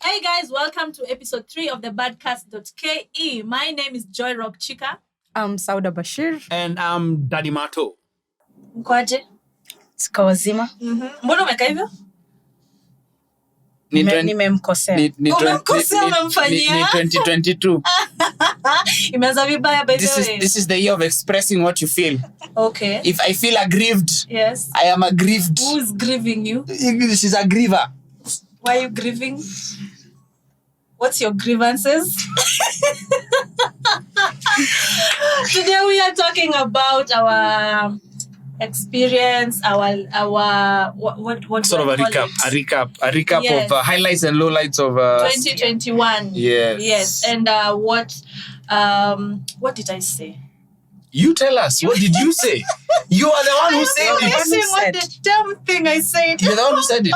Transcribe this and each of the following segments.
Hey guys, welcome to episode 3 of the Badcast.ke. My name is Joy Rock Chika. I'm Sauda Bashir. And I'm Daddy Mato. Mkwaje? Siko wazima. Mbona umekaa hivyo? Nimemkosea. Umemkosea, umemfanyia? Ni 2022. Imeanza vibaya by the way. This is the year of expressing what you feel. Okay. If I feel aggrieved, Yes. I am aggrieved. Who's grieving you? English is a griever. Why are you grieving? What's your grievances? Today we are talking about our experience, what Sort of a recap Yes. of highlights and lowlights of 2021. Yes. And what did I say? You tell us. What did you say? You are the one who said I'm it. guessing what the damn thing I said. You're the one who said it.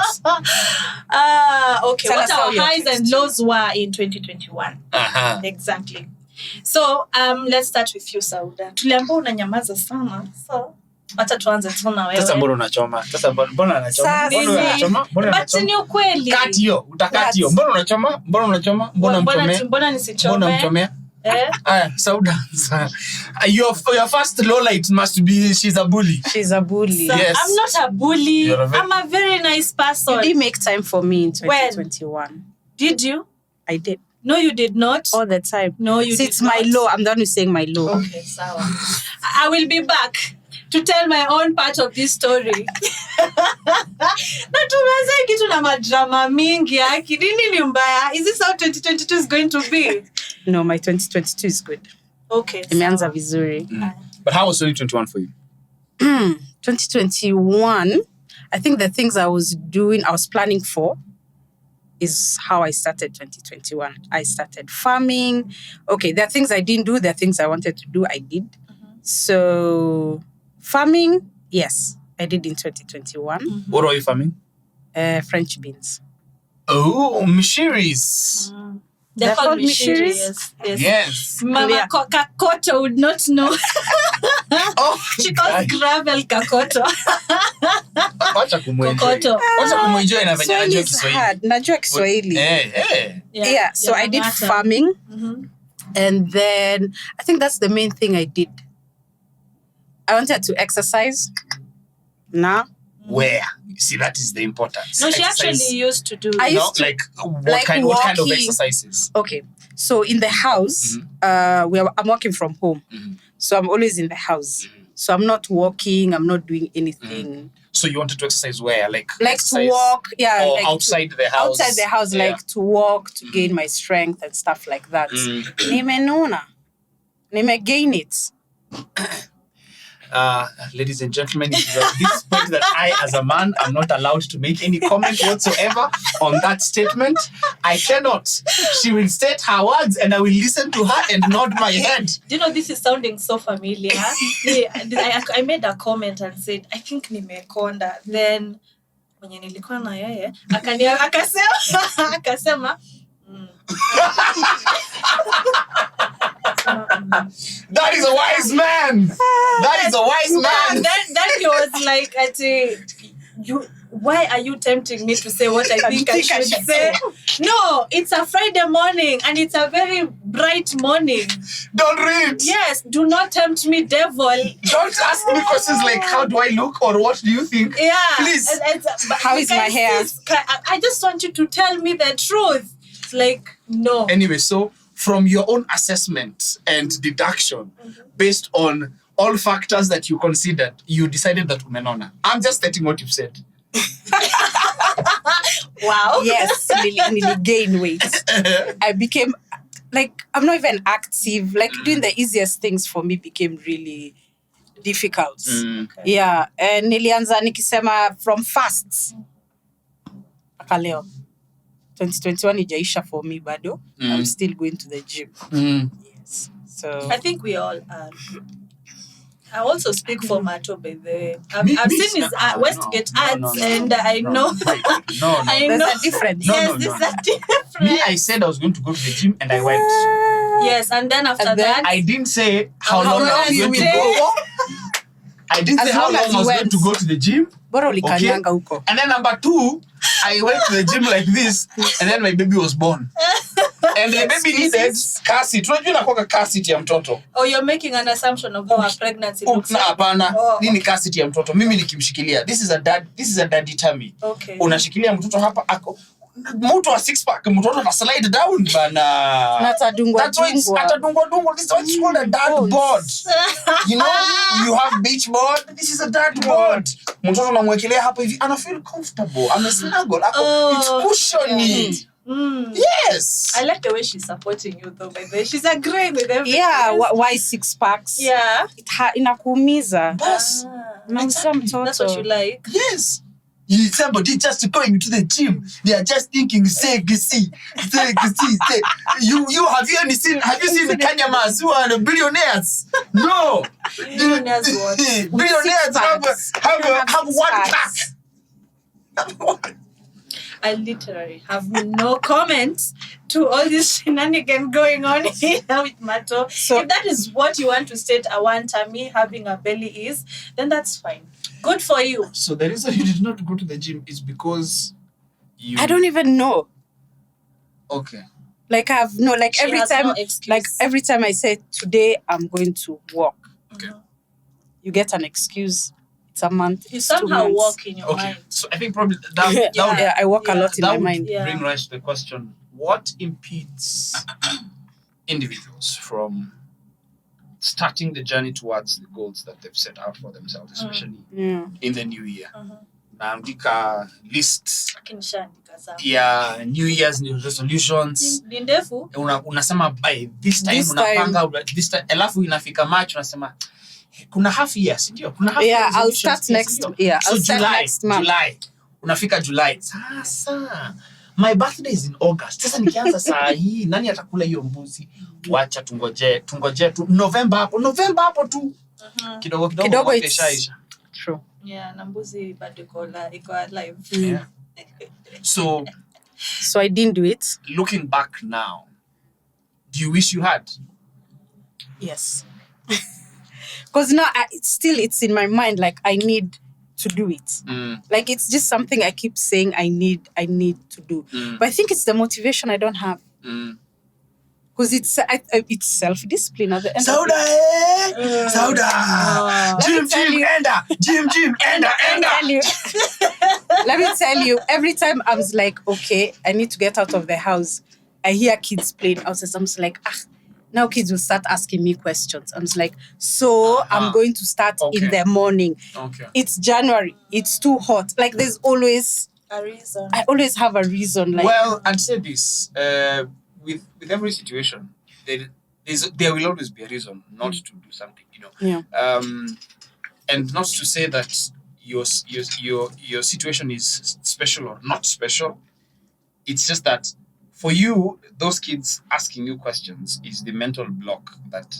Okay. Tell What us how our your highs and text. lows were in 2021. Uh-huh. Exactly. So let's start with you, Sauda. Tuliambia unanyamaza sana. So wacha tuanze tu na Sasa wewe. mbona unachoma? Sasa mbona anachoma? Sasa Mbona unachoma? Mbona But unachoma? ni ukweli. Kati hiyo, utakati hiyo. Mbona unachoma? Mbona unachoma? Mbona mchomea? Mbona nisichome? Mbona mchomea? Sauda. Your first lowlight must be she's a bully. She's a bully. So, Yes. I'm not a bully. You're a very- I'm a very nice person. You did make time for me in 2021. Did you? I did. No, you did not. All the time. No, you See, did it's my not. low. I'm the one who's saying my low. Okay, sawa. I will be back to tell my own part of this story. Na tumeza kitu na madrama mingi yaki. Nini ni mbaya? Is this how 2022 is going to be? No, my 2022 is good. Okay. Imeanza vizuri. But how was 2021 for you? 2021, I think the things I was planning for is how I started 2021. I started farming. Okay, there are things I didn't do. There are things I wanted to do. I did. So farming, yes, I did in 2021. What are you farming? French beans. Oh, Mishiris. They're called Mishiris? Mishiris. Yes. Yes. Mama Yeah. Kakoto would not know. Oh, She calls gravel Kakoto. wacha kumuenjoy. Kokoto. Wacha kumuenjoy na venye Swahili anajua is Kiswahili. hard. Najua Kiswahili. Yeah, so I did Yamangata. farming. Mhm. And then I think that's the main thing I did. I wanted to exercise. Nah. Where? See, that is the importance. No, she Exercise. actually used to do I it. used No, to- like what like kind of walking. exercises? Okay. So in the house, I'm working from home. So I'm always in the house. So I'm not walking, I'm not doing anything. So you wanted to exercise where? Like Like exercise to walk, yeah. or like outside the house? outside the house, Yeah. like to walk, to gain my strength and stuff like that. Nimenona. Gain it. Ladies and gentlemen, it is at this point that I, as a man, am not allowed to make any comment whatsoever on that statement. I cannot. She will state her words and I will listen to her and nod my head. Do you know this is sounding so familiar? I made a comment and said, I think nimekonda. Then mwenye nilikuwa na yeye akasema That is a wise man. That is a wise man. Then he was like, why are you tempting me to say what I think I should say? No, it's a Friday morning and it's a very bright morning. Don't read. Yes, do not tempt me, devil. Don't ask me questions like, how do I look or what do you think? Yeah. Please. But How is my guys, hair? I just want you to tell me the truth. It's like, no. Anyway, so from your own assessment and deduction, based on all factors that you considered, you decided that umenona. I'm just stating what you've said. Wow. Yes, really gain weight. I became like, I'm not even active. Like doing the easiest things for me became really difficult. Okay. Yeah, and nilianza nikisema from fasts. Mpaka leo. 2021 ijaisha for me bado. I'm still going to the gym. Yes. So I think we all are. I also speak for Mato, by the way. I've Me seen his Westgate ads, and I know. I there's know. a difference. Yes, No. there's a difference. Me, I said I was going to go to the gym and I went. Yes, and then after And then that, I didn't say how How long I long was you going to will go. I didn't As say how long long as I you was going went. to go to the gym. Bora ulikanyanga huko. And then number 2, I went to the gym like this, and then my baby was born. And the baby needed car seat. Unajua inakuwa car seat ya mtoto. Oh, you're making an assumption of how a pregnancy looks like. Hapana. Oh. Nini car seat ya mtoto? Mimi nikimshikilia. This is a daddy tummy. Okay. Unashikilia mtoto hapa ako. Mtu wa 6-pack, mtoto na slide down bana. Na atadungwa That's why it's atadungwa. This is why it's called a dad board. You know, you have beach board. This is a dad board. Mtoto unamwekelea hapo hivi, ana feel comfortable. Snuggle. It's cushiony. Yes. I like the way she's supporting you though, by the way. She's agreeing with everything. Yeah, why 6 packs? Yeah. Inakuumiza. Yes. Nauza mtoto. That's what you like. Yes. Somebody just going to the gym. They are just thinking, say. You have you seen the Kenyamas who are the billionaires? No. Billionaires what? Billionaires have 1 pack. I literally have no comments to all this shenanigan going on here with Mato. So, if that is what you want to state a one tummy having a belly is, then that's fine. Good for you. So the reason you did not go to the gym is because you... I don't even know. Okay. Like She every has time, no excuse. like every time I say today I'm going to walk, Okay. you get an excuse. It's a month. You it's 2 somehow months. walk in your Okay. mind. So I think probably that Yeah, I walk a Yeah. lot in that my would mind. Yeah. bring rise to the question: what impedes individuals from starting the journey towards the goals that they've set out for themselves, especially Yeah. in the new year? Naandika list Akinishaandika sawa. ya New Year's resolutions. Ni ndefu? Unasema by this time This unapanga this time, alafu inafika March unasema kuna half year, si ndio? Kuna half Yeah, year I'll resolutions, start next. ndio? Yeah, So I'll start July, next month. July. Unafika July. Sasa my birthday is in August. Sasa nikianza saa hii nani atakula hiyo mbuzi? Wacha tungoje tu November hapo tu. Kidogo Kidogo mwaka it's ishaisha. true. Yeah, na mbuzi bado iko alive. Yeah. So So I didn't do it. looking back now, do you wish you had? Yes. Because now it's in my mind, like I need to do it. Like it's just something I keep saying I need to do. But I think it's the motivation I don't have. Because it's self-discipline at the end of it. Sauda. Gym, enda. Let me tell you, every time I was like, okay, I need to get out of the house, I hear kids playing outside. I'm just like, now kids will start asking me questions. I'm just like, I'm going to start in the morning. Okay. It's January. It's too hot. Like there's always A reason. I always have a reason. Like, Well, I'd say this: with every situation, there will always be a reason not to do something. You know. yeah. And not to say that your situation is special or not special. It's just that for you, those kids asking you questions is the mental block that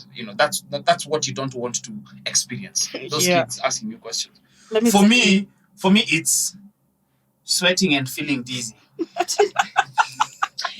that's what you don't want to experience. Those kids asking you questions. For me, it's sweating and feeling dizzy.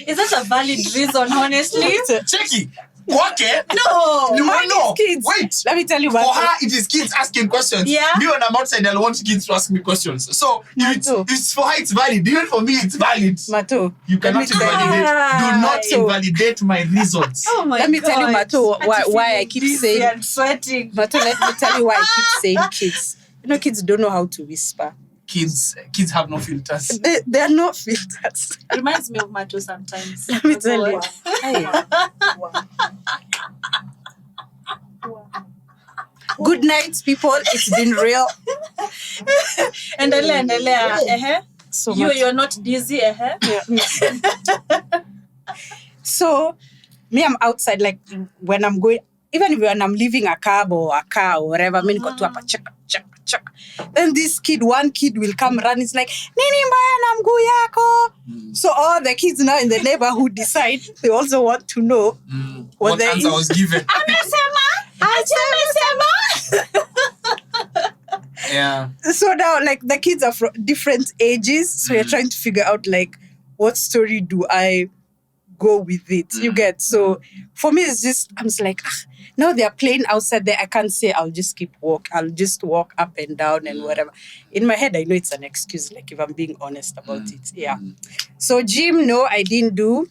Is that a valid reason, honestly? Checky. Kwake? No. Kids. Wait. Let me tell you For about her, it is kids asking questions. Yeah. Me when I'm outside, I want kids to ask me questions. So if it's for her, it's valid. Even for me, it's valid. Mato. You cannot invalidate. Do not invalidate my reasons. Oh my Let me tell you, God. Mato, why I feeling keep dizzy saying and sweating. Mato, let me tell you why I keep saying kids. You know, kids don't know how to whisper. Kids have no filters. They are not filters. Reminds me of Mato sometimes. Let me tell you. Good night, people. It's been real. Endelea. So much. You're not dizzy. Yeah. So, me, I'm outside, like when I'm going, even when I'm leaving a cab or a car or whatever, I mean, check. Then one kid will come run. It's like, Nini mbaya na mguu yako. So all the kids now in the neighborhood decide they also want to know what answer was given. Yeah. So now, like, the kids are from different ages. So you're trying to figure out, like, what story do I go with it? You get? So for me, it's just, I'm just like, Now they're playing outside there. I can't say I'll just walk up and down and whatever. In my head, I know it's an excuse, like if I'm being honest about it. Yeah. So gym, no, I didn't do.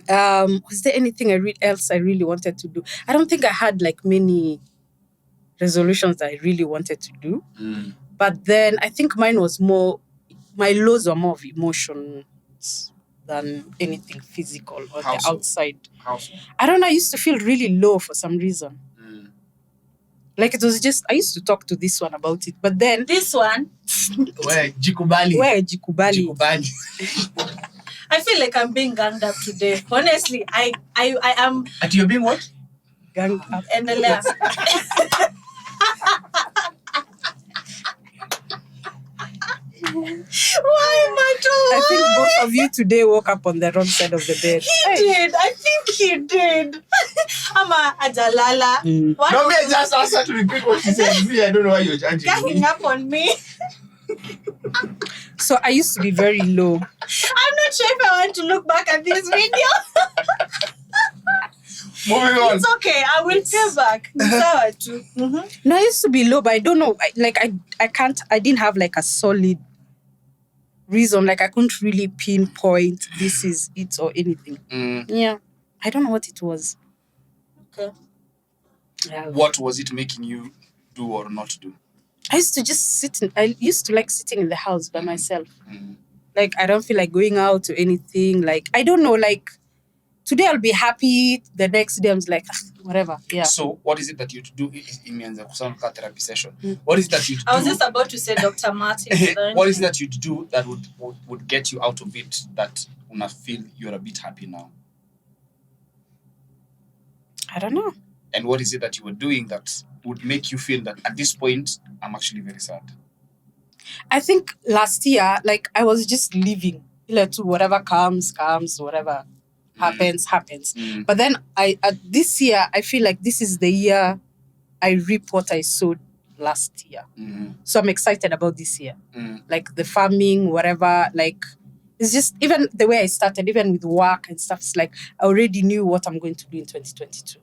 Was there anything else I really wanted to do? I don't think I had like many resolutions that I really wanted to do. But then I think mine was more, my lows were more of emotions than anything physical or How the so? outside. How so? I don't know, I used to feel really low for some reason. Like it was just, I used to talk to this one about it. But then, This one, Where Jikubali? Jikubali. I feel like I'm being ganged up today. Honestly, I am At you're being what? Gang up. endelea. Why, Mato? I think both of you today woke up on the wrong side of the bed. He did. I think he did. Ama ajalala. What? No, me, I just asked her to repeat what she said. Me, I don't know why you're judging Ganging me. up on me. So I used to be very low. I'm not sure if I want to look back at this video. Moving on. It's okay. I will pay back. Ni sawa tu. No, I used to be low, but I don't know. I didn't have like a solid reason. Like I couldn't really pinpoint this is it or anything. Yeah. I don't know what it was. Okay. Yeah. What was it making you do or not do? I used to just I used to like sitting in the house by myself. Like I don't feel like going out or anything. Like I don't know, like today I'll be happy. The next day I'm just like, whatever. Yeah. So what is it that you do in the therapy session? What is it that you do? I was just about to say Dr. Martin. What is it that you do that would get you out of it, that una feel you're a bit happy now? I don't know. And what is it that you were doing that would make you feel that at this point I'm actually very sad? I think last year, like I was just living. Like to whatever comes, whatever happens. But then this year, I feel like this is the year I reap what I sowed last year. So I'm excited about this year. Like the farming, whatever, like it's just even the way I started, even with work and stuff, it's like I already knew what I'm going to do in 2022.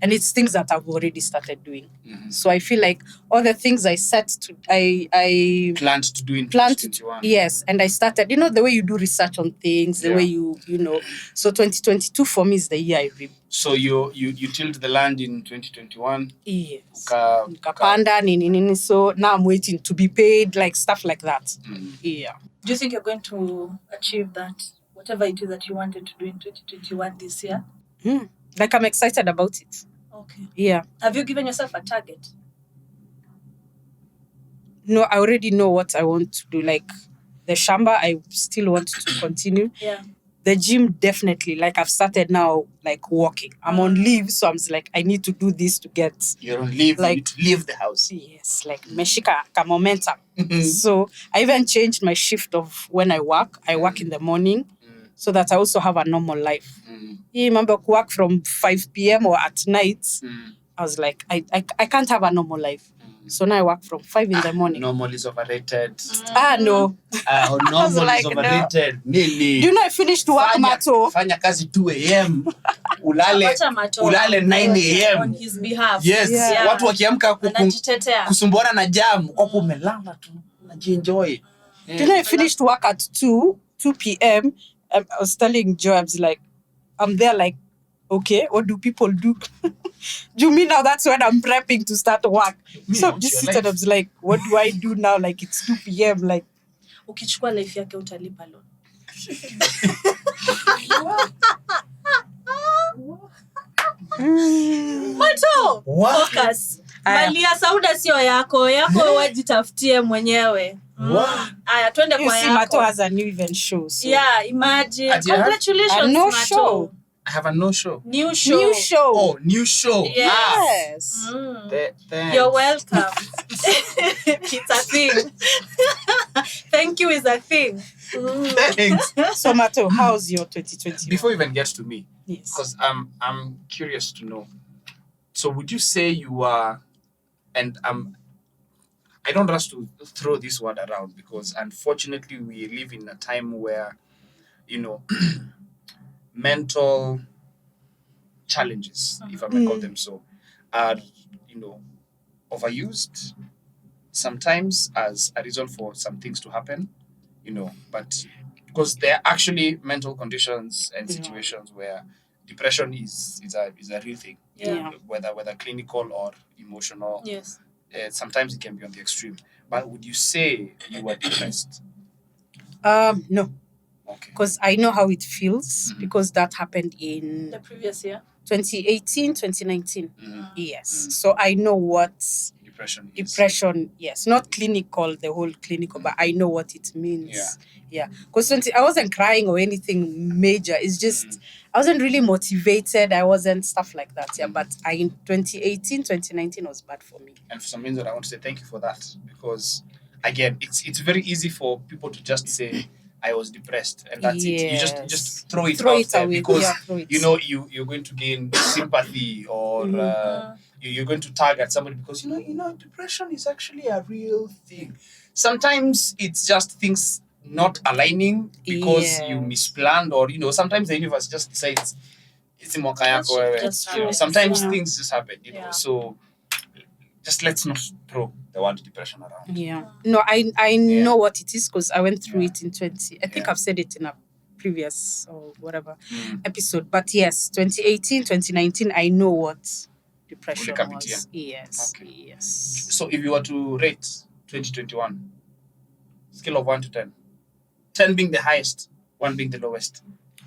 And it's things that I've already started doing. So I feel like all the things I Planned to do in planned 2021. yes, and I started, the way you do research on things, the way you know. So 2022 for me is the year I reap. So you tilled the land in 2021. Yes. Uka- Kapanda, nini. So now I'm waiting to be paid, like stuff like that. Yeah. Do you think you're going to achieve that? Whatever it is that you wanted to do in 2021 this year? Like I'm excited about it. Okay. Yeah. Have you given yourself a target? No, I already know what I want to do. Like the shamba, I still want to continue. Yeah. The gym, definitely. Like I've started now, like walking. I'm on leave, so I'm just like, I need to do this to get. You're on leave, Like- you need to leave the house. Yes, like meshika ka momentum. So I even changed my shift of when I work. I work in the morning so that I also have a normal life. You remember work from 5 p.m. or at night. I was like, I can't have a normal life. So now I work from 5 in the morning. Normal is overrated. No. Normal like, is no. overrated. Nini. Do you know I finished work, Mato? Fanya kazi 2 a.m. Ulale Wacha Mato 9 a.m. on his behalf. Yes. Yeah. Watu wakiamka Anajitetea. kusumbuana na jam, kwa kumelala tu. Najienjoy. Do you know I finished work at 2 p.m. I was telling Joe, I was like, I'm there like, okay, what do people do? Do you mean now that's when I'm prepping to start work? So I'm just seated, I was like, what do I do now? Like it's 2 p.m. Like, Ukichukua life yake utalipa loan. Mato, What? focus. Aya. Mali ya Sauda sio yako wajitafutie mwenyewe. Aya, twende you kwa see, Mato yako. has a new event show. So. Yeah, imagine. Ati ya? Congratulations, A no Mato. show. I have a no show. New show. New show. Oh, new show. Yes. Yes. Thanks. You're welcome. It's a thing. Thank you is a thing. Thanks. So Mato, how's your 2020? Before we even get to me, Yes. because I'm curious to know. So would you say you are, and I don't rush to throw this word around because unfortunately we live in a time where, mental challenges, if I may call them so, are, overused sometimes as a reason for some things to happen, but because there are actually mental conditions and Yeah. situations where depression is a real thing, Yeah. whether clinical or emotional. Yes. Sometimes it can be on the extreme. But would you say you were depressed? No, Okay. because I know how it feels Mhm. because that happened in The previous year. 2018, 2019. Mhm. Yes. Mm. So I know what Depression is. depression, yes, not clinical, the whole clinical, but I know what it means. Yeah. Because I wasn't crying or anything major. It's just, Mm. I wasn't really motivated. I wasn't stuff like that. Yeah. Mm. But in 2018, 2019 was bad for me. And for some reason, I want to say thank you for that, because again, it's very easy for people to just say I was depressed and that's it. You just Yes. throw it Throw out it there away. because Yeah, throw it. you're going to gain sympathy or you're going to target somebody because depression is actually a real thing. Sometimes it's just things not aligning because you Yes. misplanned, or sometimes the universe just decides it's mwaka yako wewe. That's You know, true. sometimes Yeah. things just happen, Yeah. so just let's not throw the word depression around. Yeah. No, I know what it is because I went through Yeah. it in 20. I think Yeah. I've said it in a previous or whatever Mm. episode. But yes, 2018, 2019, I know what depression Ulikapitia. was. Yes. Okay. Yes. So if you were to rate 2021, scale of 1 to 10, 10 being the highest, 1 being the lowest,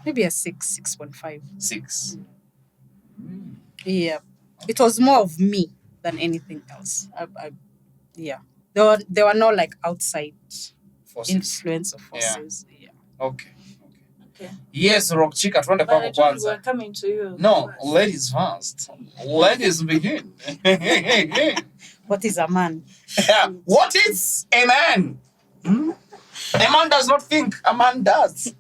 Maybe a 6, 6.5. 6. Yeah. It was more of me than anything else. Yeah. There were no like outside Forces. influence or Yeah. forces. Yeah. Okay. Okay. Yes, Rock Chica, tuende But I kwako told you we're kwanza. coming to you. No, first. ladies first. Ladies begin. What is a man? What is a man? Hmm? A man does not think, a man does.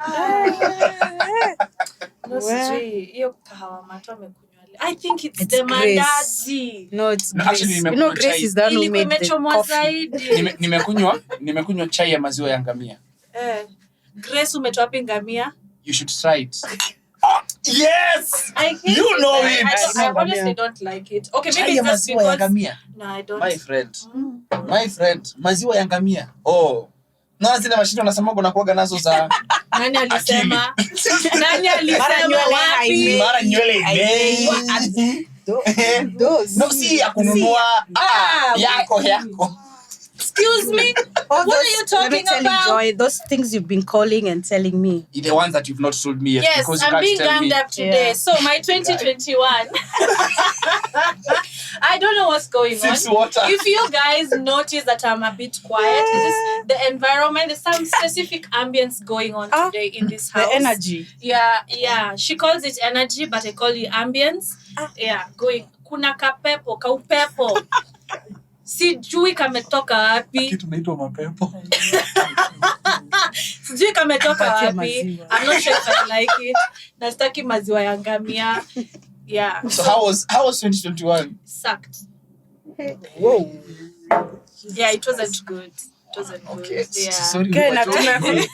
No, sijui hiyo kahawa mato amekunywa leo. I think it's It's the Grace. mandazi. No, it's No, Grace. actually, You know, nimekunywa Grace chai. is the one who Ilikuwa made the imechomwa coffee. zaidi. Nimekunywa chai ya maziwa ya ngamia. Grace umetoa wapi ngamia? You should try it. Oh, yes! I hate You it. know I it. honestly don't like it. Okay, Chai maybe ya it's just maziwa ya because ngamia. no, I don't. My friend, maziwa ya ngamia. Oh. Na zile mashine unasemaga unakuaga nazo za Nani alisema? Nani Mara alisema nywele wapi? haimei. mara nywele imei. Those. No, si ya kununua. Yako. Excuse me? What are you Let me talking tell you, about? Joy, those things you've been calling and telling me. The ones that you've not told me yet, Yes, because you I'm can't being tell me. ganged up today. Yeah. So my 2021. I don't know what's going on. 6 water. If you guys notice that I'm a bit quiet, it's just the environment. There's some specific ambience going on today in this house. The energy. Yeah. She calls it energy, but I call it ambience. Yeah, going. Kuna kaupepo. Sijui kametoka wapi. Tunaitwa mapepo. Sijui kametoka Patia wapi. maziwa. I'm not sure if I like it. Nastaki maziwa ya ngamia. Yeah. So how was 2021? Sucked. Whoa. Yeah, it wasn't good. Okay. Yeah. Sorry. Okay, we na were joking.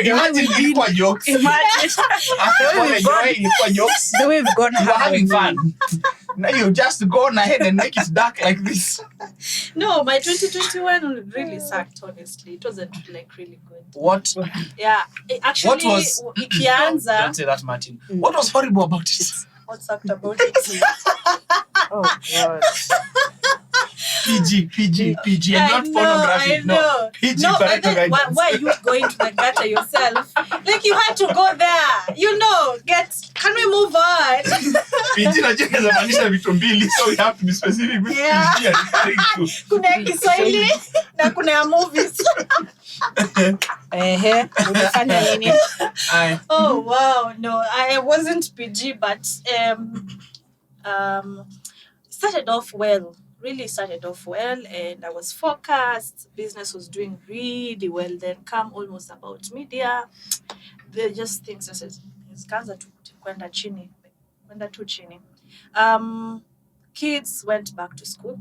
Imagine tume- ilikuwa jokes. Imagine Ilikuwa jokes. the way we've gone You were having high. fun. Now you just go on ahead and make it dark like this. No, my 2021 really sucked, honestly. It wasn't really good. What? Yeah. Actually, What was? ikianza, Don't say that, Martin. What was horrible about it? what sucked about it? Oh God. PG, and I not know, pornography. I know. PG No, but parental then, guidance. why are you going to the gutter yourself? Like, you had to go there. Can we move on? PG najua inamaanisha vitu mbili, so we have to be specific with Yeah. PG and referring to. Kuna ya Kiswahili na kuna ya movies. Umefanya nini? Oh, wow. No, I wasn't PG, but started off well. Really started off well, and I was focused. Business was doing really well. Then come almost about media, they're just things zikaanza tu kwenda tu chini. Kids went back to school.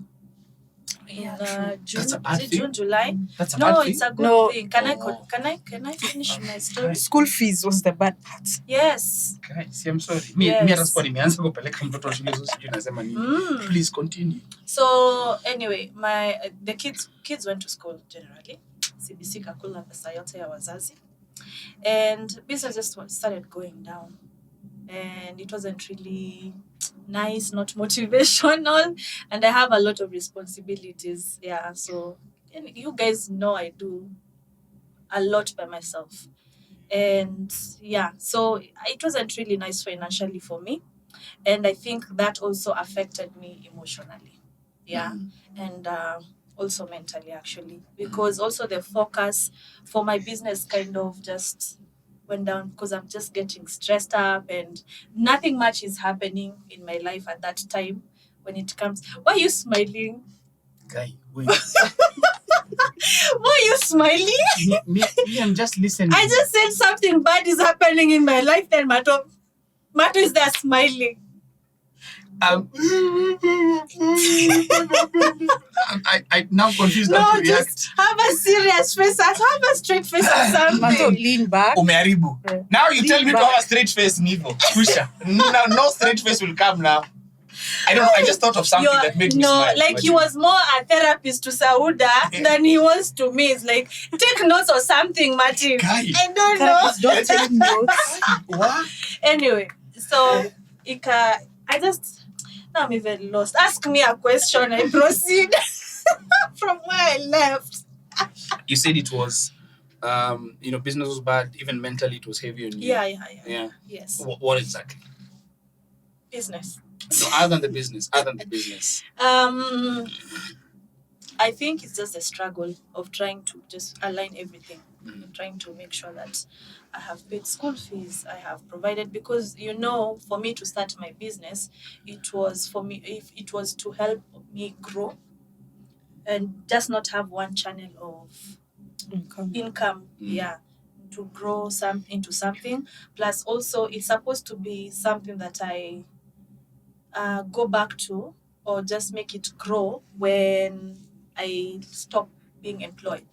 June. That's a bad Is it thing? June, July? That's a No, bad thing. it's a good No. thing. Can Oh. I finish my story? School fees was the bad part. Yes. Guys, I'm sorry. Mi Yes. hata sikuwa nimeanza kupeleka mtoto shule so sijui nasema nini. Please continue. So anyway, the kids went to school generally. CBC kakula pesa yote ya wazazi. And business just started going down. And it wasn't really nice, not motivational. And I have a lot of responsibilities. Yeah, so you guys know I do a lot by myself. And yeah, so it wasn't really nice financially for me. And I think that also affected me emotionally. Yeah. And also mentally, actually. Because also the focus for my business kind of just went down because I'm just getting stressed up and nothing much is happening in my life at that time when it comes. Why are you smiling? Guy, wait. Why are you smiling? me, I'm just listening. I just said something bad is happening in my life, then Mato is there smiling. I now confused how No, to react. just have a serious face. Have a straight face or Mato, something. lean back. Umeharibu. Yeah. Now you tell me to Lean have a straight face, Nivo. Kusha. No straight face will come now. I don't know. I just thought of something that made me smile. Like he was more a therapist to Sauda than he was to me. It's like, take notes or something, Martin. Guy. I don't know. Therapists don't take notes. What? Anyway, so now I'm even lost. Ask me a question, I proceed from where I left. You said it was, business was bad. Even mentally, it was heavy on you. Yeah. Yes. What exactly? Business. So other than the business. I think it's just a struggle of trying to just align everything, trying to make sure that I have paid school fees, I have provided, because for me to start my business, it was to help me grow and just not have one channel of income. Yeah, to grow into something. Plus also it's supposed to be something that I go back to or just make it grow when I stop being employed,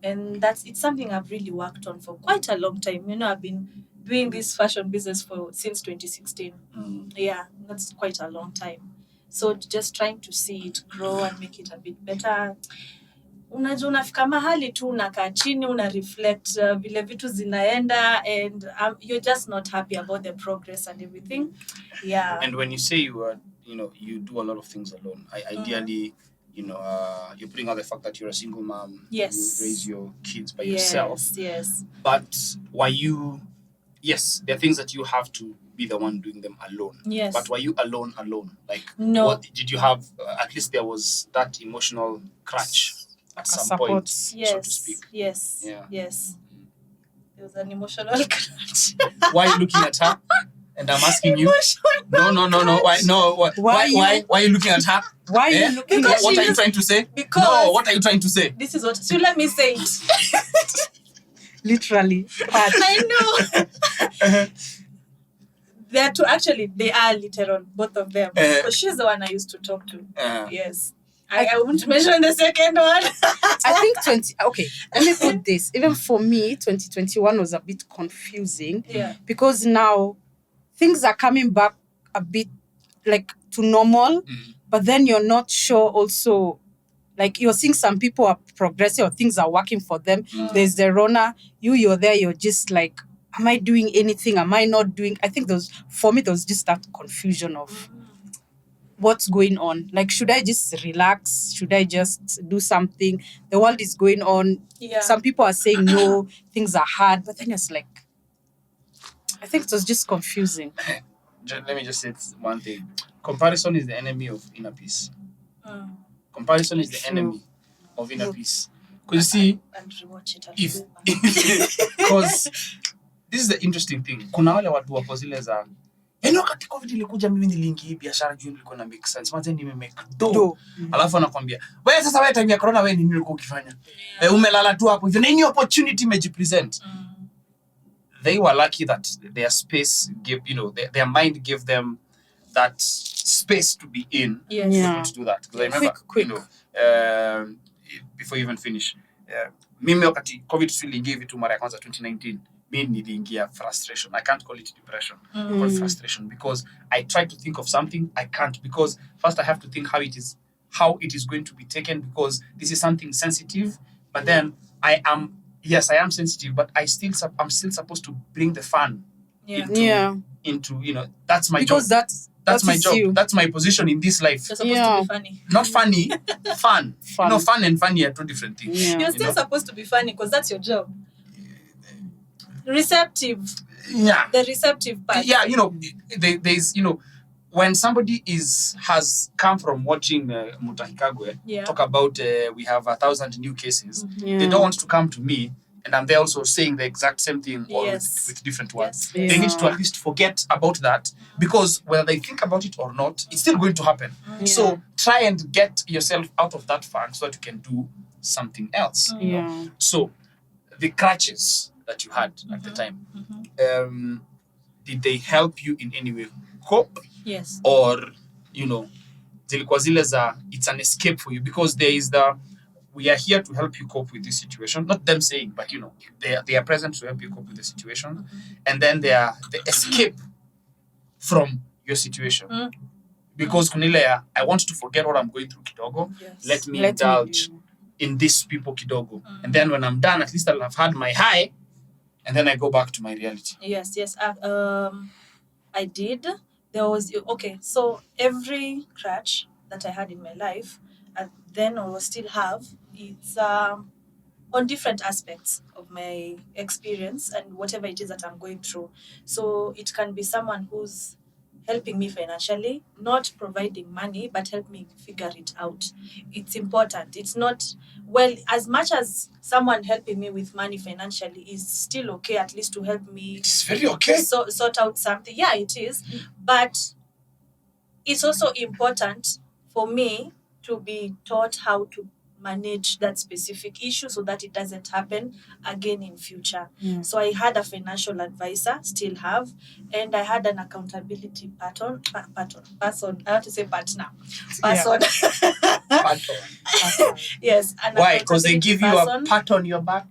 and it's something I've really worked on for quite a long time. I've been doing this fashion business since 2016. Yeah, that's quite a long time. So just trying to see it grow and make it a bit better. Unajua unafika mahali tu unakaa chini una reflect vile vitu zinaenda, and you're just not happy about the progress and everything. Yeah. And when you say you do a lot of things alone, ideally, you're putting out the fact that you're a single mom. Yes. You raise your kids by yourself. Yes. But yes, there are things that you have to be the one doing them alone. Yes. But were you alone? Like, no. What did you have? At least there was that emotional crunch at some point, so to speak. Yes. Yeah. Yes. There was an emotional crunch. Why are you looking at her? And I'm asking you. No. Why? No. Why are you looking at her? Why are you looking at her? What are you trying to say? Because no. What are you trying to say? This is what. So let me say it. Literally. I know. They are literal, both of them. Because she's the one I used to talk to. Yes. I won't mention the second one. I think let me put this. Even for me, 2021 was a bit confusing. Yeah. Because now things are coming back a bit like to normal, but then you're not sure also, like you're seeing some people are progressing or things are working for them. There's the Rona, you're there, you're just like, am I doing anything? Am I not doing? I think there was just that confusion of what's going on. Like, should I just relax? Should I just do something? The world is going on. Yeah. Some people are saying no, things are hard, but then it's like, I think it was just confusing. Let me just say one thing. Comparison is the enemy of inner peace. Comparison is the enemy of inner peace. Because you see, because this is the interesting thing. Kuna wale watu wako zile za wakati COVID ilikuja mimi niliingia hii biashara juu nilikuwa na make sense. Maana nime make do. Alafu anakuambia, "Wewe sasa wewe time ya corona wewe nini ulikuwa ukifanya?" Umelala tu hapo. Hivyo any opportunity imejipresent. They were lucky that their space their mind gave them that space to be in. Yes. Yeah. To do that. Because I remember, Quick. before you even finish, mimi wakati COVID tuliingia vitu mara ya kwanza 2019, mi niliingia frustration. I can't call it depression. I call it frustration because I try to think of something, I can't, because first I have to think how it is going to be taken, because this is something sensitive. But then I am sensitive, but I'm still supposed to bring the fun into that's my because job. That's my is job. you. That's my position in this life. You're supposed to be funny. Not funny, fun. Fun. Fun and funny are two different things. Yeah. You're still supposed to be funny because that's your job. Receptive. Yeah. The receptive part. Yeah, there's when somebody has come from watching Mutahi Kagwe talk about we have 1,000 new cases, they don't want to come to me and I'm there also saying the exact same thing with different words. Yes. They need to at least forget about that, because whether they think about it or not, it's still going to happen. So try and get yourself out of that funk so that you can do something else. Yeah. So the crutches that you had at the time, did they help you in any way cope? Yes. Or zilikuwa zile za it's an escape for you, because there is we are here to help you cope with this situation, not them saying, but they are present to help you cope with the situation, and then they are the escape from your situation, because kunile I want to forget what I'm going through kidogo. Let me indulge in these people kidogo, and then when I'm done, at least I'll have had my high, and then I go back to my reality. Yes. I did. There was so every crutch that I had in my life, and then I will still have, it's on different aspects of my experience and whatever it is that I'm going through. So it can be someone who's helping me financially, not providing money, but help me figure it out. It's important. It's not, as much as someone helping me with money financially is still okay, at least to help me. It's very okay. Sort out something. Yeah, it is. But it's also important for me to be taught how to manage that specific issue so that it doesn't happen again in future. So I had a financial advisor, still have, and I had an accountability person. I want to say partner. Person. Yes. Why? Because they give you a pat on your back.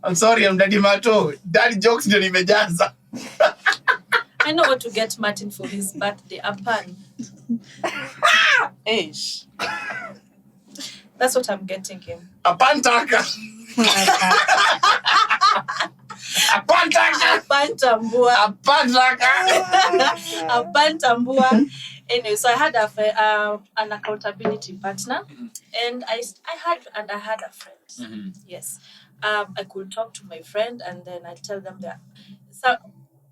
I'm sorry, I'm Daddy Mato. Daddy jokes ndio nimejaza. I know what to get Martin for his birthday. A pan. Ish. That's what I'm getting him. A pantaka. A pantaka. A pantambua. A pantaka. A pantambua. Anyway, so I had an accountability partner, and I had a friend. Yes. I could talk to my friend, and then I tell them that. So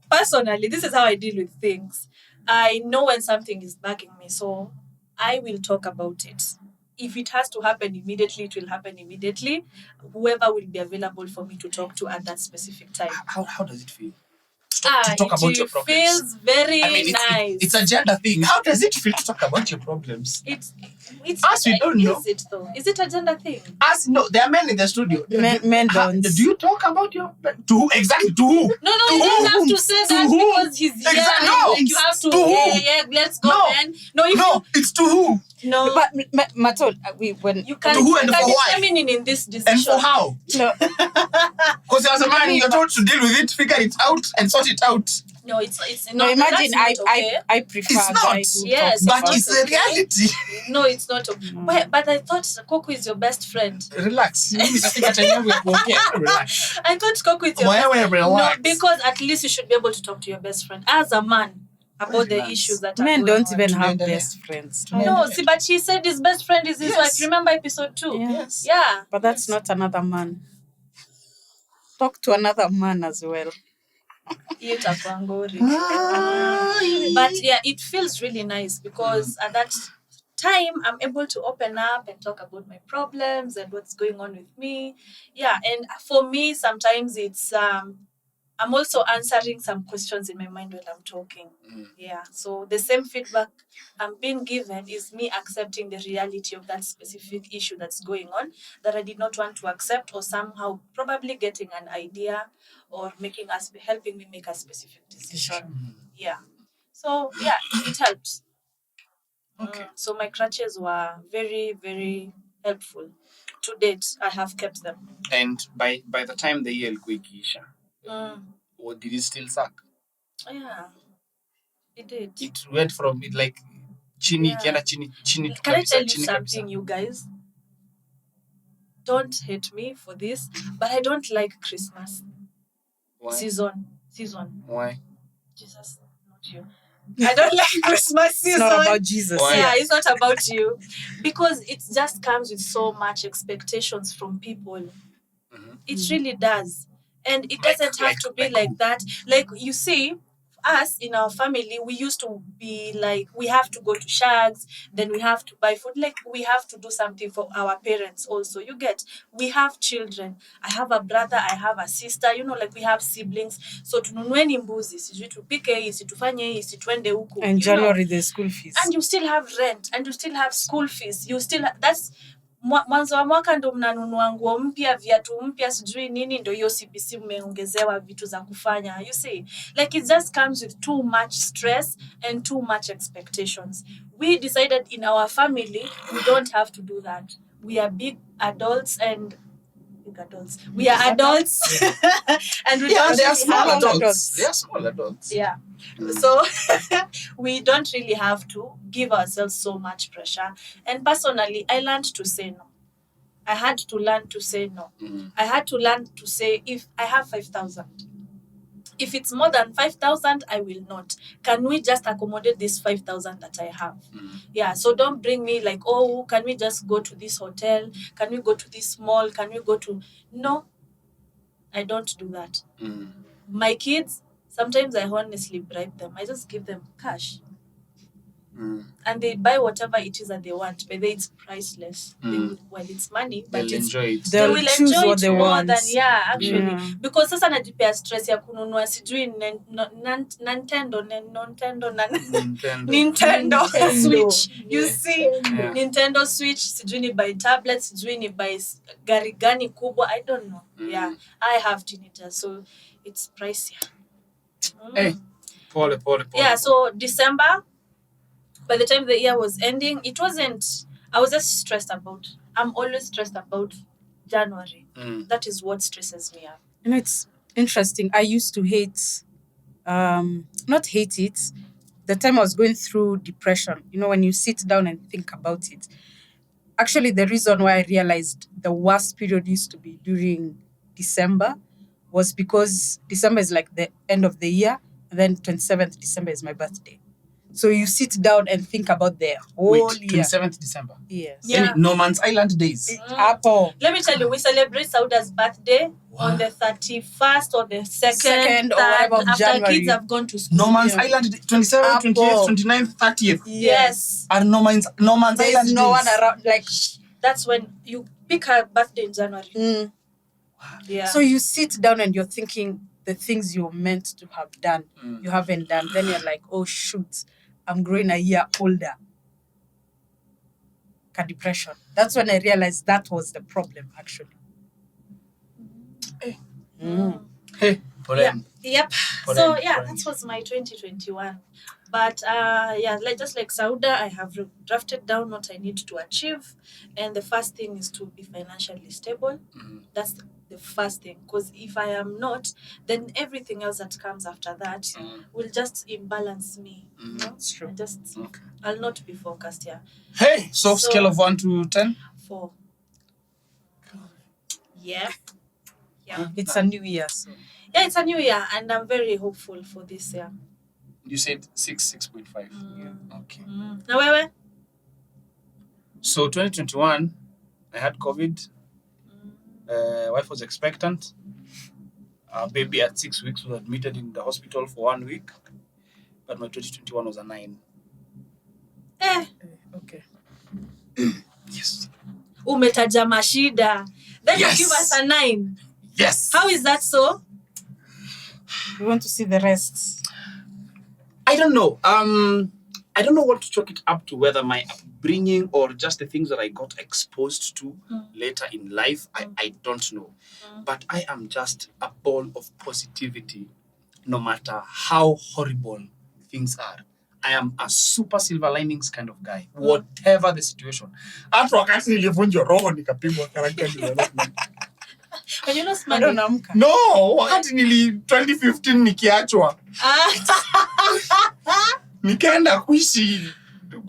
personally, this is how I deal with things. I know when something is bugging me, so I will talk about it. If it has to happen immediately, it will happen immediately. Whoever will be available for me to talk to at that specific time. How does it feel? To talk about your problems. It feels very nice. It's a gender thing. How does it feel to talk about your problems? It's Us, we don't know. Is it though? Is it a gender thing? Us, no. There are men in the studio. Men don't. Do you talk about your... To who? Exactly. To who? No, you don't have to say that because he's here. Exactly. No. Like you have to. To who? Yeah, let's go, No. man. No, It's to who? No. But Mato, when You can To who and for be why? feminine in this decision. And for how? no, Because as a man, you're told to deal with it, figure it out, and sort it out. No, it's no. not. Imagine that's not okay. I prefer It's not. guys who Yes, talk But about it's a reality. No, it's not okay. But I thought Coco is your best friend. Relax. Relax. I thought Coco is your Why best we friend. relax? No, because at least you should be able to talk to your best friend as a man about the Relax. issues that are Men going don't on. even have Tunaendelea. best friends. No, see, but he said his best friend is his Yes. wife. Remember episode 2? Yeah. Yes. Yeah. But that's not another man. Talk to another man as well. Hiyo itakuwa ngori. But yeah, it feels really nice because at that time I'm able to open up and talk about my problems and what's going on with me. Yeah, and for me sometimes it's I'm also answering some questions in my mind while I'm talking. Yeah. So the same feedback I'm being given is me accepting the reality of that specific issue that's going on that I did not want to accept, or somehow probably getting an idea or helping me make a specific decision. Yeah. So yeah, it helps. Okay. So my crutches were very, very helpful. To date, I have kept them. And by the time the year ilikuwa ikiisha, Mm. or did it still suck? Yeah, it did. It went from it like chini Yeah. ikienda chini Can I kabisa, tell you chini something, kabisa. you guys? Don't hate me for this, but I don't like Christmas Why? season. Why? Jesus, not you. I don't like Christmas It's season. not about Jesus. Why? Yeah, it's not about you. Because it just comes with so much expectations from people. It really does. And it doesn't have to be like that. Like, you see, us in our family, we used to be like, we have to go to Shags, then we have to buy food. Like, we have to do something for our parents also. You get, we have children. I have a brother, I have a sister, you know, like we have siblings. So tununueni mbuzi, sijui tupike hii, situfanye hii, situende huku. And you know. January, the school fees. And you still have rent, and you still have school fees. You still that's mwanzo wa mwaka ndo mnanunua nguo mpya, viatu mpya, sijui nini, ndo hiyo CBC mmeongezewa vitu za kufanya. You see, like it just comes with too much stress and too much expectations. We decided in our family we don't have to do that. We are big adults. We are adults, and we don't They are really small have adults. They are small adults. yeah. So we don't really have to give ourselves so much pressure. And personally, I learned to say no. I had to learn to say no. I had to learn to say, if I have 5,000, if it's more than 5,000, I will not. Can we just accommodate this 5,000 that I have? Yeah, so don't bring me like, oh, can we just go to this hotel? Can we go to this mall? Can we go to... No, I don't do that. My kids, sometimes I honestly bribe them. I just give them cash. And they buy whatever it is that they want, but it's priceless. Well, it's money, but They'll enjoy it. they will choose enjoy what it they more want. than actually. Yeah. Because sasa najipea stress ya kununua sijui Nintendo Switch. You see, Yeah. Nintendo Switch, sijui ni buy tablets, sijui ni buy gari gani kubwa, I don't know. Yeah, I have teenagers, so it's pricey. Hey, pole. Yeah, so December, by the time the year was ending, I was just stressed about. I'm always stressed about January. That is what stresses me out. You know, it's interesting. I used to not hate it. The time I was going through depression, you know, when you sit down and think about it. Actually, the reason why I realized the worst period used to be during December was because December is like the end of the year, and then 27th December is my birthday. So you sit down and think about the whole year. 27th December. Yes. Yeah. No Man's Island days. Apple. Let me tell you, we celebrate Sauda's birthday on the 31st or the 2nd, Second or 3rd, whatever of after January. kids have gone to school. No Man's Island, 27th, 28th, 29th, 30th. Yes. Are No Man's There's Island no days. one around. Like, That's when you pick her birthday in January. Yeah. So you sit down and you're thinking the things you're meant to have done, you haven't done. Then you're like, oh shoot, I'm growing a year older. Depression. That's when I realized that was the problem, actually. Hey, Yep. So yeah, that was my 2021. But just like Sauda, I have drafted down what I need to achieve, and the first thing is to be financially stable. That's the first thing, because if I am not, then everything else that comes after that will just imbalance me. You know? That's true. I'll not be focused here. Hey, so scale of 1 to 10? 4. Yeah. It's a new year, so. Yeah, it's a new year, and I'm very hopeful for this year. You said 6.5. Okay. Now, where? So 2021, I had COVID. Wife was expectant. Our baby at 6 weeks was admitted in the hospital for 1 week. But my 2021 was a 9. Okay. Yes. Umetaja mashida. Then Yes. you give us a 9. Yes. How is that so? We want to see the rest. I don't know. I don't know what to chalk it up to, whether my upbringing or just the things that I got exposed to later in life. I don't know. But I am just a ball of positivity, no matter how horrible things are. I am a super silver linings kind of guy, whatever the situation. Hata wakati nilivunjwa roho nikapigwa character development. And you know, I don't know. No, wakati 2015 nikiachwa. Nikaenda kuishi,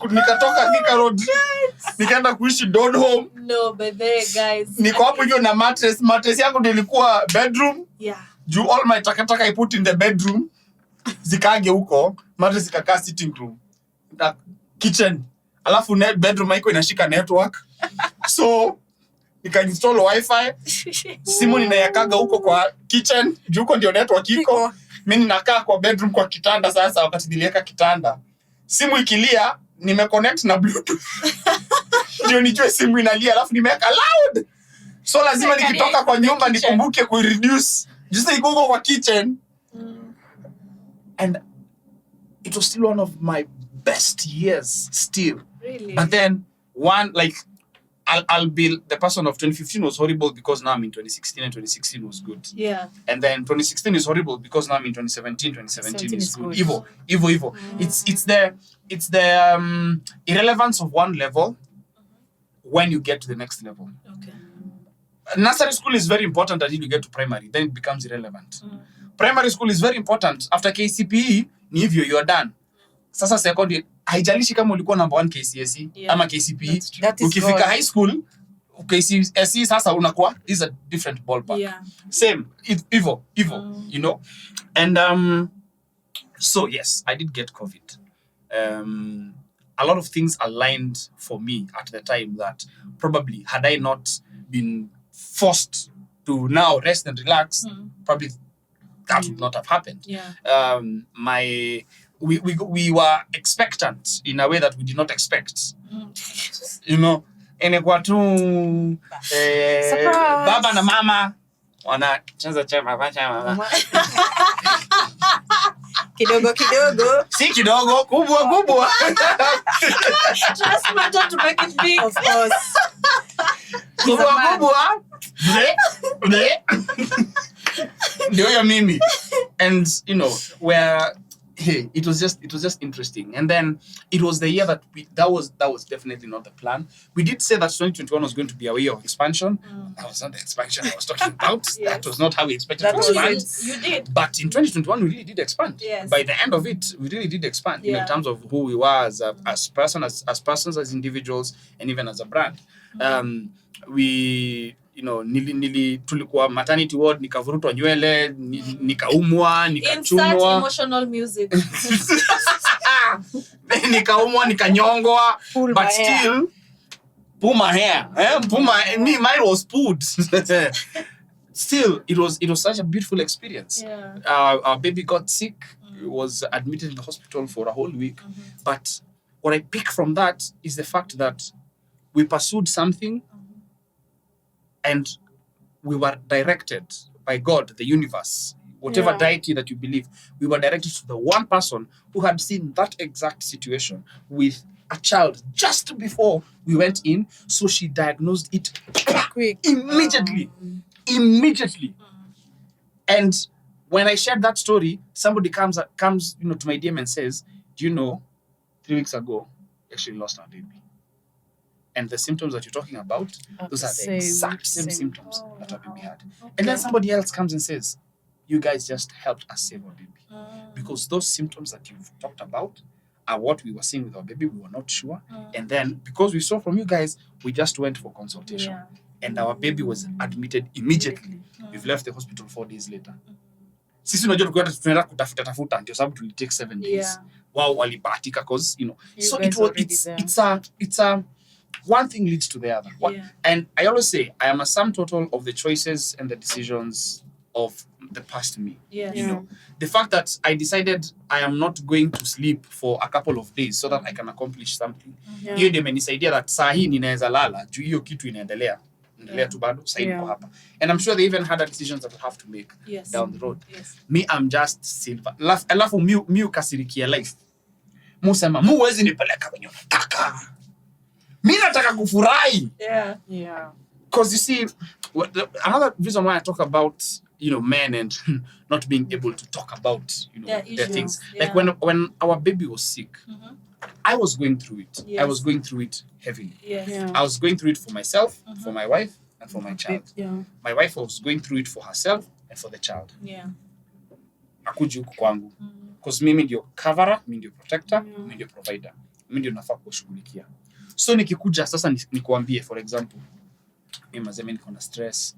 nikatoka Thika Road, nikaenda kuishi Donholm. No, but there, guys. Niko hapo hivyo na mattress yangu ndio ilikuwa bedroom. Yeah. Juu all my takataka I put in the bedroom. Zikaage huko, mattress ikakaa sitting room. Na kitchen. Alafu bedroom haiko inashika network. So nika-install wifi. Simu ninayakaga huko kwa kitchen, juu huko ndio network iko. Mimi ninakaa kwa bedroom kwa kitanda sasa wakati niliweka kitanda. Simu ikilia, nimeconnect na Bluetooth. Ndio nijue simu inalia, alafu nimeweka loud. So lazima nikitoka kwa nyumba nikumbuke ku-reduce. Just iko huko kwa kitchen. And it was still one of my best years still. Really? But then one, like, I'll be the person of 2015 was horrible because now I'm in 2016 and 2016 was good. Yeah. And then 2016 is horrible because now I'm in 2017. 2017 is good. Evil. It's the irrelevance of one level when you get to the next level. Okay. Nursery school is very important until you get to primary. Then it becomes irrelevant. Primary school is very important. After KCPE, ni hivyo, you are done. Sasa secondary, haijalishi kama ulikuwa number 1 KCSE ama KCPE. Ukifika high school, KCSE sasa unakuwa is a different ballpark. Yeah. Same, evil, you know. And so yes, I did get COVID. A lot of things aligned for me at the time that probably had I not been forced to now rest and relax, probably that would not have happened. Yeah. We were expectant in a way that we did not expect. You know, enekwa tu baba na mama wanacheza chama Kidogo. si kidogo, kubwa. Just matter to make it big. Of course. kubwa. Ndio ya mimi. And you know, where it was just interesting. And then it was the year that that was definitely not the plan. We did say that 2021 was going to be a year of expansion. That was not the expansion I was talking about. Yes. That was not how we expected That to was expand. You did. But in 2021, we really did expand. Yes. By the end of it, we really did expand in terms of who we were as persons, as individuals, and even as a brand. We, you know, tulikuwa maternity ward, nikavurutwa nywele, nikaumwa, nikachunwa. Insert emotional music. Nikaumwa, nikanyongwa, but still pull my hair. Mine was pulled. Still, it was such a beautiful experience. Yeah. Our baby got sick, was admitted in the hospital for a whole week. But what I pick from that is the fact that we pursued something and we were directed by God, the universe, whatever deity that you believe. We were directed to the one person who had seen that exact situation with a child just before we went in. So she diagnosed it Quick. immediately. And when I shared that story, somebody comes to my DM and says, do you know, 3 weeks ago, we actually lost our baby. And the symptoms that you're talking about, those are the exact same symptoms that our baby had. Okay. And then somebody else comes and says, you guys just helped us save our baby. Because those symptoms that you've talked about are what we were seeing with our baby. We were not sure. And then because we saw from you guys, we just went for consultation. Yeah. And our baby was admitted immediately. We've left the hospital 4 days later. Sisi unajua tunaenda kutafuta ndio sababu tuli take 7 days. Wao walibahatika cause so it's a one thing leads to the other. And I always say I am a sum total of the choices and the decisions of the past me. You know, the fact that I decided I am not going to sleep for a couple of days so that I can accomplish something. Hiyo ndio imenisaidia that saa hii ninaweza lala juu hiyo kitu inaendelea endelea tu bado sasa niko hapa. And I'm sure they even had decisions that we have to make down the road. Me, I'm just silver. Alafu mi ukasirikia life. Musema muwezi nipeleka kwenye unataka. Mi nataka kufurahi. Because you see, another reason why I talk about, men and not being able to talk about, their things. Like when our baby was sick, I was going through it. I was going through it heavily. I was going through it for myself, for my wife, and for my child. My wife was going through it for herself and for the child. Akuji huku kwangu. Because mimi ndio coverer, mimi ndio protector, mimi ndio provider. Mimi ndio nafaa kushughulikia. So nikikuja sasa nikuambie, for example, mimi mazeme niko na stress.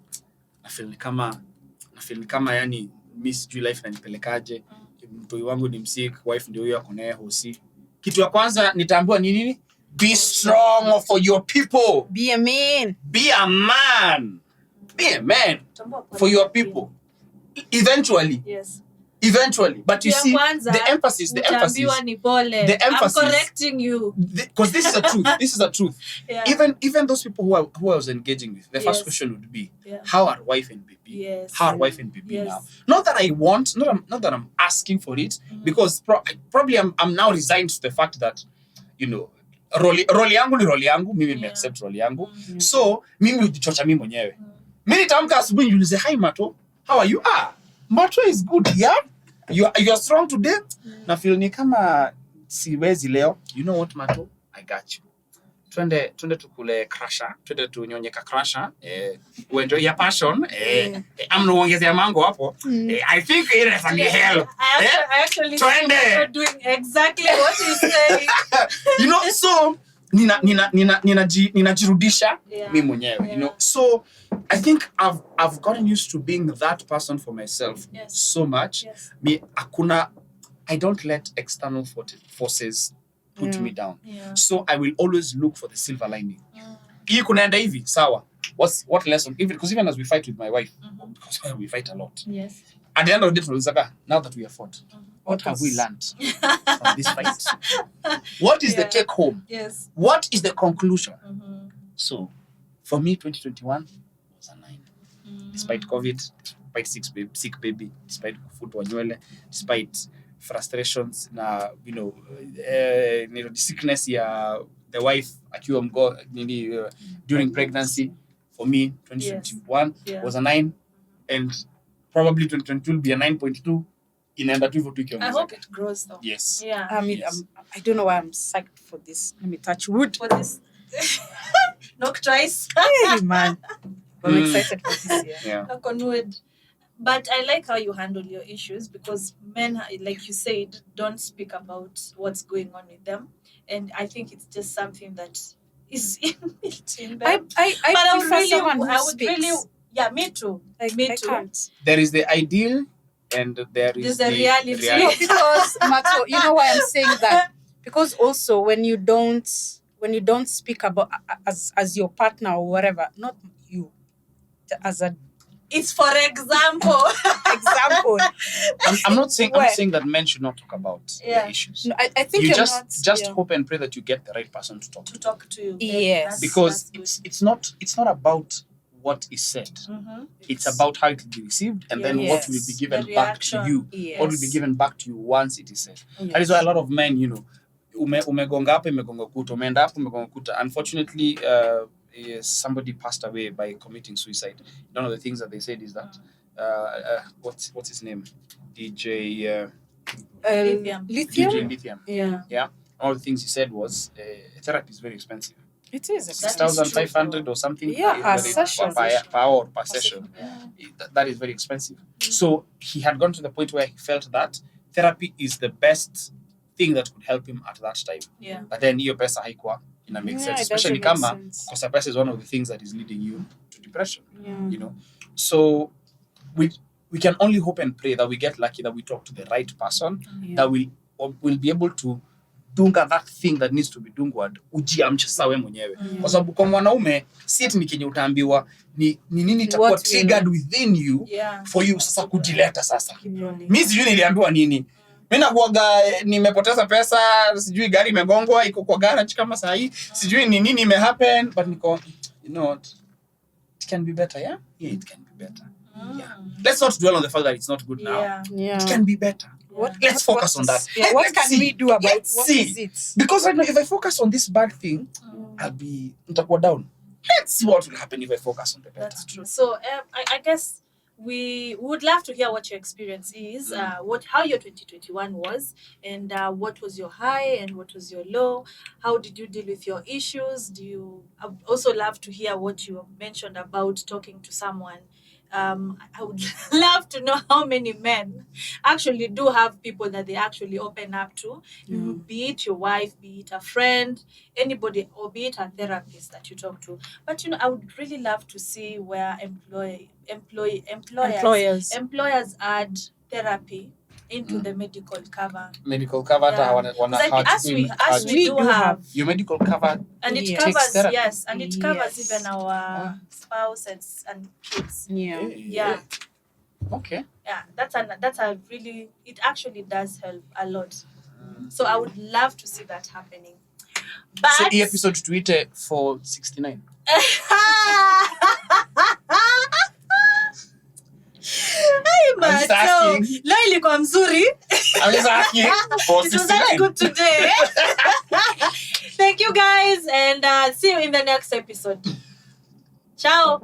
Na feel ni kama yani mimi sijui life inanipelekaje. Mtoi wangu ni msick, wife ndio huyo ako naye hosi. Kitu ya kwanza nitaambiwa ni nini? Be strong for your people. Be a man. Be a man. Be a man for your people. Eventually. But you see, the emphasis. I'm correcting you. Because this is a truth. Even those people who I was engaging with, the first question would be, how are wife and baby? How are wife and baby now? Not that I want, not that I'm asking for it, because probably I'm now resigned to the fact that, roli yangu ni roli yangu, mimi me accept roli yangu. So, mimi ujichocha mimi mwenyewe. Mimi nitamka asubuhi niulize, hi Mato, how are you? Mato is good, yeah? You are strong today? Na feel ni kama siwezi leo. You know what, Mato? I got you. Twende tukule crusher, twende tunyonyeka crusher, uenjoy your passion, amnuongezea mango hapo. I think it is a help. I actually you're doing exactly what you say. So ninajirudisha mimi mwenyewe, So I think I've gotten used to being that person for myself so much. I don't let external forces put me down. So I will always look for the silver lining. Hii kunaenda hivi, sawa. What lesson? Even as we fight with my wife, because we fight a lot. At the end of the day, now that we have fought, what have we learned from this fight? What is the take home? What is the conclusion? So, for me, 2021 was a 9. Despite COVID, despite sick baby, despite food wanywele, despite frustrations na the sickness ya the wife akiwa during pregnancy, for me 2021 was a 9, and probably 2022 will be a 9.2. Inaenda tu hivyo tu ikiongezeka. I hope it grows though. Yes. I don't know why I'm psyched for this. Let me touch wood for this. Knock twice. Hey man, I'm excited for this year. Knock on wood. But I like how you handle your issues, because men, like you said, don't speak about what's going on with them, and I think it's just something that is inbuilt in them. I prefer someone who speaks. Me too. Me too. Can't. There is the ideal, and there is the reality. Because Mato, you know why I'm saying that? Because also when you don't speak about as your partner or whatever, not you, as a. It's for example. I'm not saying that men should not talk about the issues. No, I think you just hope and pray that you get the right person to talk to you. Yes. Because it's not about what is said. It's about how it will be received, and then what will be given back to you. What will be given back to you once it is said. That is why a lot of men, umegonga hapa imegonga kuta, umeenda hapo umegonga kuta. Unfortunately, somebody passed away by committing suicide. One of the things that they said is that what's his name? DJ Lithium. Yeah. All the things he said was therapy is very expensive. It is 6,500 or something. Per session. Per hour, per session. That is very expensive. So he had gone to the point where he felt that therapy is the best thing that could help him at that time. But then hiyo pesa haikuwa ina make sense, especially kama kosa pesa is one of the things that is leading you to depression. So we can only hope and pray that we get lucky, that we talk to the right person, that will be able to dunga that thing that needs to be dungwad, ujiamsha sasa wewe mwenyewe. Kwa sababu kwa mwanaume si eti ni kenye utaambiwa ni nini itakuwa triggered within you for you sasa kujileta sasa. Mimi sijui niliambiwa nini. Mimi nakuaga nimepoteza pesa, sijui gari imegongwa iko kwa garage kama saa hii, sijui ni nini imehappen, but niko, you know what, it can be better, yeah? Yeah, it can be better. Yeah. Let's not dwell on the fact that it's not good now. Yeah. It can be better. Let's focus on that. Yeah, what Let's can see. we do about Let's what see. is it? Because right now, if I focus on this bad thing, I'll be down. Let's see what will happen if I focus on the better. That's true. So I guess we would love to hear what your experience is, how your 2021 was, and what was your high and what was your low. How did you deal with your issues? I would also love to hear what you mentioned about talking to someone. I would love to know how many men actually do have people that they actually open up to, be it your wife, be it a friend, anybody, or be it a therapist that you talk to. But I would really love to see where employers add therapy into the medical cover. Medical cover, As we do have your medical cover, and it takes covers therapy. and it covers even our spouses and kids. Yeah. Okay. Yeah, that's a really, it actually does help a lot. So I would love to see that happening. But So the episode tweeted for 69. I'm just asking. Leo ilikuwa mzuri. I'm just asking for It was very 69. good today. Thank you guys, and see you in the next episode. Ciao.